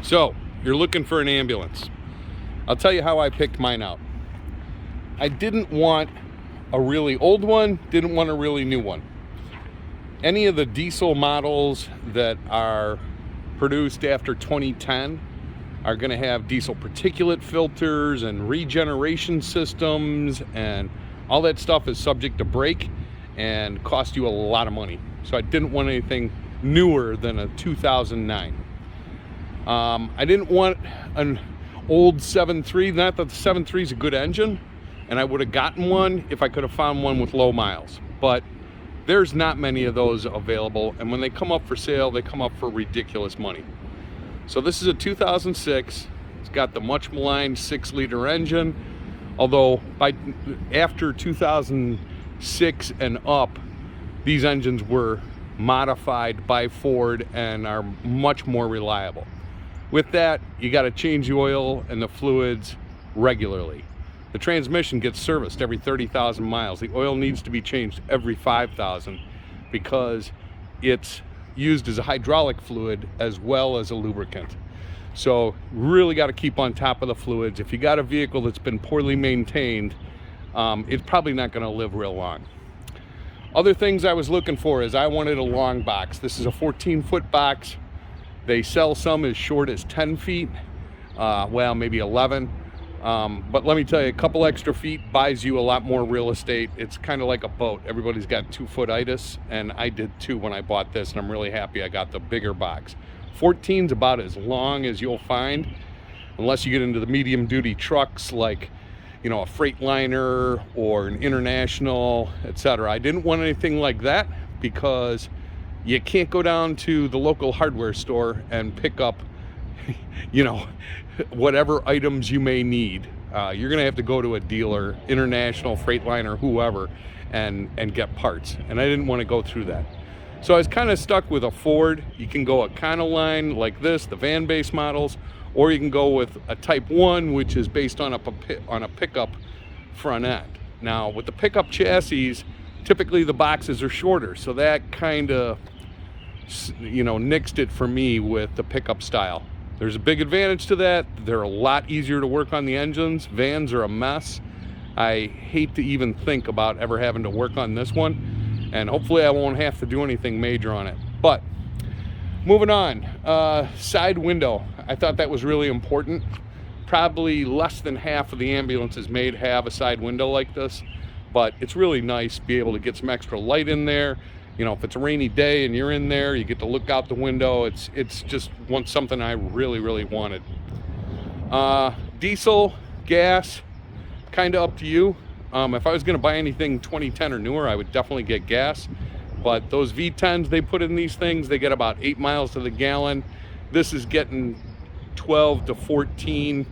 So, you're looking for an ambulance. I'll tell you how I picked mine out. I didn't want a really old one, didn't want a really new one. Any of the diesel models that are produced after 2010 are going to have diesel particulate filters and regeneration systems, and all that stuff is subject to break and cost you a lot of money. So I didn't want anything newer than a 2009. I didn't want an old 7.3, not that the 7.3 is a good engine, and I would have gotten one if I could have found one with low miles, but there's not many of those available, and when they come up for sale, they come up for ridiculous money. So this is a 2006. It's got the much maligned 6-liter engine, although after 2006 and up, these engines were modified by Ford and are much more reliable. With that, you got to change the oil and the fluids regularly. The transmission gets serviced every 30,000 miles. The oil needs to be changed every 5,000 because it's used as a hydraulic fluid as well as a lubricant. So really got to keep on top of the fluids. If you got a vehicle that's been poorly maintained, it's probably not going to live real long. Other things I was looking for is I wanted a long box. This is a 14-foot box. They sell some as short as 10 feet, well, maybe 11. But let me tell you, a couple extra feet buys you a lot more real estate. It's kind of like a boat. Everybody's got 2-foot-itis, and I did too when I bought this, and I'm really happy I got the bigger box. 14's about as long as you'll find, unless you get into the medium-duty trucks like, you know, a Freightliner or an International, etc. I didn't want anything like that because you can't go down to the local hardware store and pick up, you know, whatever items you may need. You're gonna have to go to a dealer, International, Freightliner, whoever, and get parts. And I didn't want to go through that. So I was kind of stuck with a Ford. You can go a Econoline like this, the van base models, or you can go with a Type 1, which is based on a pickup front end. Now, with the pickup chassis, typically the boxes are shorter, so that kind of, you know, nixed it for me with the pickup style. There's a big advantage to that. They're a lot easier to work on the engines. Vans are a mess. I hate to even think about ever having to work on this one, and hopefully I won't have to do anything major on it. But moving on, side window. I thought that was really important. Probably less than half of the ambulances made have a side window like this, but it's really nice to be able to get some extra light in there. You know, if it's a rainy day and you're in there, you get to look out the window. It's just something I really wanted. Diesel, gas, kind of up to you. If I was going to buy anything 2010 or newer, I would definitely get gas. But those V10s they put in these things, they get about 8 miles to the gallon. This is getting 12 to 14.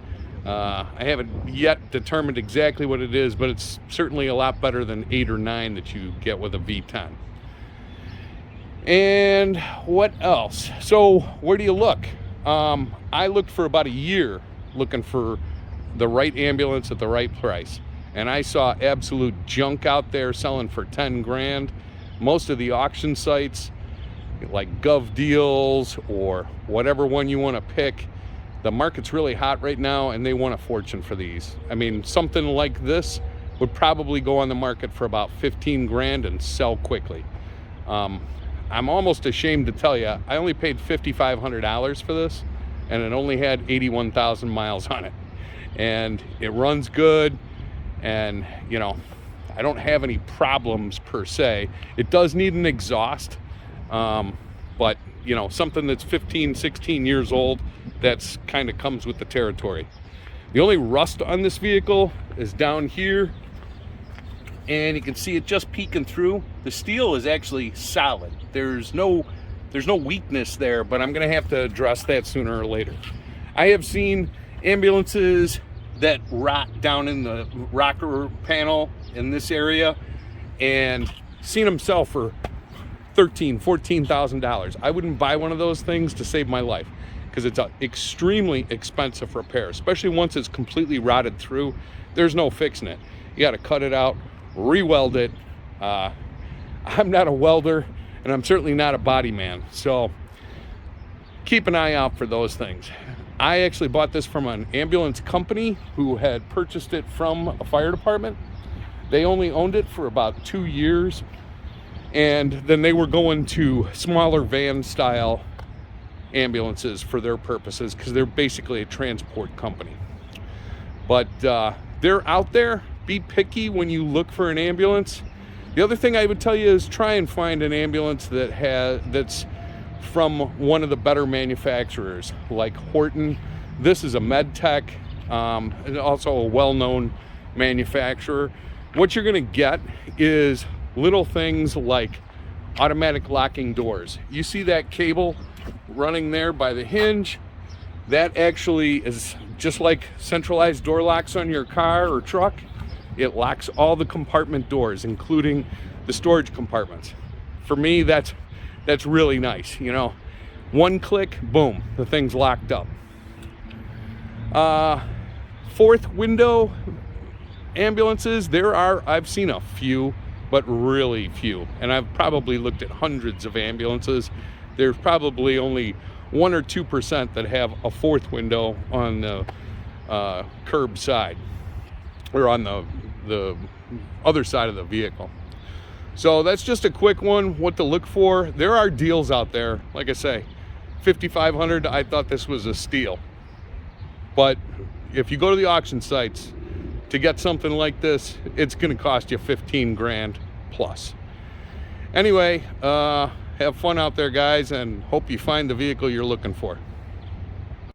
I haven't yet determined exactly what it is, but it's certainly a lot better than 8 or 9 that you get with a V10. And what else? So where do you look? I looked for about a year looking for the right ambulance at the right price, and I saw absolute junk out there selling for 10 grand. Most of the auction sites like Gov Deals or whatever one you want to pick, the market's really hot right now and they want a fortune for these. I mean, something like this would probably go on the market for about 15 grand and sell quickly. I'm almost ashamed to tell you, I only paid $5,500 for this, and it only had 81,000 miles on it. And it runs good, and, you know, I don't have any problems per se. It does need an exhaust, but, you know, something that's 15, 16 years old, that's kind of comes with the territory. The only rust on this vehicle is down here, and you can see it just peeking through. The steel is actually solid. There's no weakness there, but I'm gonna have to address that sooner or later. I have seen ambulances that rot down in the rocker panel in this area and seen them sell for $13,000, $14,000. I wouldn't buy one of those things to save my life because it's an extremely expensive repair, especially once it's completely rotted through. There's no fixing it. You got to cut it out, re-weld it. I'm not a welder, and I'm certainly not a body man, so keep an eye out for those things. I actually bought this from an ambulance company who had purchased it from a fire department. They only owned it for about 2 years, and then they were going to smaller van style ambulances for their purposes because they're basically a transport company. But they're out there. Be picky when you look for an ambulance. The other thing I would tell you is try and find an ambulance that's from one of the better manufacturers, like Horton. This is a MedTech, and also a well-known manufacturer. What you're going to get is little things like automatic locking doors. You see that cable running there by the hinge? That actually is just like centralized door locks on your car or truck. It locks all the compartment doors, including the storage compartments. For me, that's really nice. You know, one click, boom, the thing's locked up. Fourth window ambulances, I've seen a few, but really few. And I've probably looked at hundreds of ambulances. There's probably only 1 or 2% that have a fourth window on the curb side, or on the other side of the vehicle. So that's just a quick one, what to look for. There are deals out there. Like I say, $5,500, I thought this was a steal. But if you go to the auction sites to get something like this, it's gonna cost you 15 grand plus. Anyway, have fun out there, guys, and hope you find the vehicle you're looking for.